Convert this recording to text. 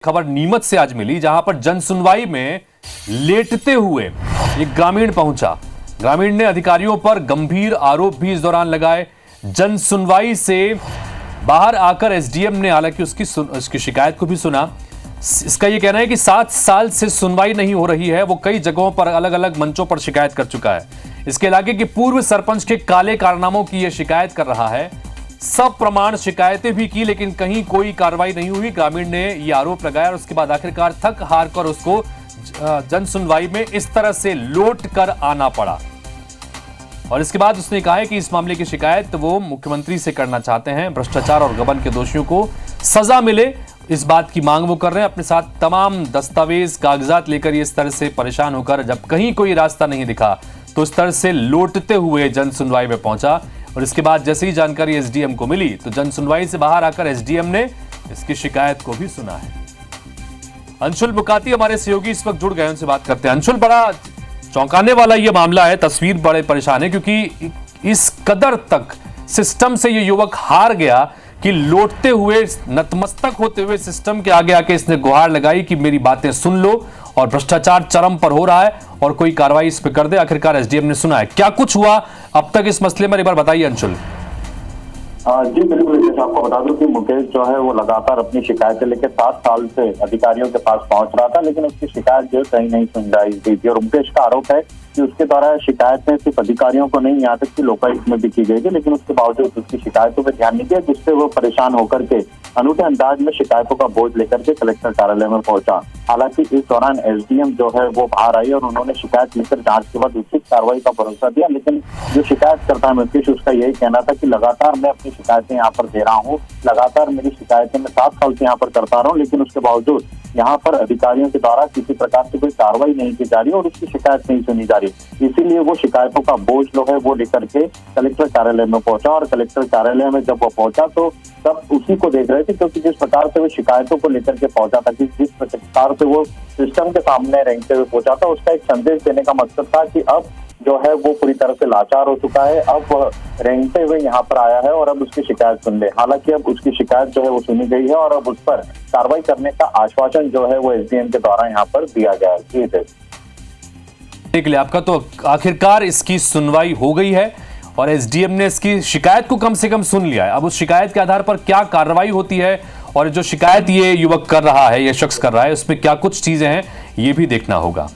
खबर नीमच से आज मिली, जहां पर जन सुनवाई में लेटते हुए एक ग्रामीण पहुंचा। ग्रामीण ने अधिकारियों पर गंभीर आरोप भी इस दौरान लगाए। जन सुनवाई से बाहर आकर एसडीएम ने हालांकि उसकी शिकायत को भी सुना। इसका यह कहना है कि 7 साल से सुनवाई नहीं हो रही है। वो कई जगहों पर अलग अलग मंचों पर शिकायत कर चुका है। इसके इलाके के पूर्व सरपंच के काले कारनामों की यह शिकायत कर रहा है। सब प्रमाण शिकायतें भी की, लेकिन कहीं कोई कार्रवाई नहीं हुई। ग्रामीण ने यह आरोप लगाया और उसके बाद आखिरकार थक हार कर उसको जन सुनवाई में इस तरह से लौट कर आना पड़ा। और इसके बाद उसने कहा है कि इस मामले की शिकायत वो मुख्यमंत्री से करना चाहते हैं। भ्रष्टाचार और गबन के दोषियों को सजा मिले, इस बात की मांग वो कर रहे हैं। अपने साथ तमाम दस्तावेज कागजात लेकर ये इस तरह से परेशान होकर जब कहीं कोई रास्ता नहीं दिखा तो इस तरह से लौटते हुए जन सुनवाई में पहुंचा। और इसके बाद जैसे ही जानकारी एसडीएम को मिली तो जन सुनवाई से बाहर आकर एसडीएम ने इसकी शिकायत को भी सुना है। अंशुल बुकाती हमारे सहयोगी इस वक्त जुड़ गए, उनसे बात करते हैं। अंशुल, बड़ा चौंकाने वाला यह मामला है, तस्वीर बड़े परेशान है क्योंकि इस कदर तक सिस्टम से यह युवक हार गया कि लौटते हुए नतमस्तक होते हुए सिस्टम के आगे आके इसने गुहार लगाई कि मेरी बातें सुन लो और भ्रष्टाचार चरम पर हो रहा है और कोई कार्रवाई इस पे कर दे। आखिरकार एसडीएम ने सुना है। क्या कुछ हुआ अब तक इस मसले में, एक बार बताइए अंशुल। जी बिल्कुल, जैसे आपको बता दूं कि मुकेश जो है वो लगातार अपनी शिकायतें लेकर 7 साल से अधिकारियों के पास पहुंच रहा था, लेकिन उसकी शिकायत जो कहीं नहीं सुनवाई हुई थी। और मुकेश का आरोप है कि उसके द्वारा शिकायतें सिर्फ अधिकारियों को नहीं, यहाँ तक कि लोकायुक्त में भी की गई थी, लेकिन उसके बावजूद उसकी शिकायतों पर ध्यान नहीं दिया, जिससे वो परेशान होकर के अनूठे अंदाज में शिकायतों का बोझ लेकर के कलेक्टर कार्यालय में पहुंचा। हालांकि इस दौरान एसडीएम जो है वो बाहर आई और उन्होंने शिकायत लेकर जांच के बाद उचित कार्रवाई का भरोसा दिया। लेकिन जो शिकायत करता है मुकेश, उसका यही कहना था कि लगातार मैं अपनी शिकायतें यहाँ पर दे रहा हूँ, लगातार मेरी शिकायतें मैं 7 साल से यहाँ पर करता रहा हूँ, लेकिन उसके बावजूद यहाँ पर अधिकारियों के द्वारा किसी प्रकार से कोई कार्रवाई नहीं की जा रही और उसकी शिकायत नहीं सुनी जा रही। इसीलिए वो शिकायतों का बोझ जो है वो लेकर के कलेक्टर कार्यालय में पहुंचा। और कलेक्टर कार्यालय में जब वो पहुंचा तो सब उसी को देख रहे थे, क्योंकि जिस प्रकार से वो शिकायतों को लेकर के पहुंचा था, जिस प्रकार से वो सिस्टम के सामने रेंगते हुए पहुंचा था, उसका एक संदेश देने का मकसद था कि अब जो है वो पूरी तरह से लाचार हो चुका है, अब रेंगते हुए यहाँ पर आया है और अब उसकी शिकायत सुन ले। हालांकि अब उसकी शिकायत जो है वो सुनी गई है और अब उस पर कार्रवाई करने का आश्वासन जो है वो एसडीएम के द्वारा यहाँ पर दिया गया है। जी देख लिया आपका, तो आखिरकार इसकी सुनवाई हो गई है और एसडीएम ने इसकी शिकायत को कम से कम सुन लिया है। अब उस शिकायत के आधार पर क्या कार्रवाई होती है और जो शिकायत ये युवक कर रहा है, ये शख्स कर रहा है, उसमें क्या कुछ चीजें हैं, ये भी देखना होगा।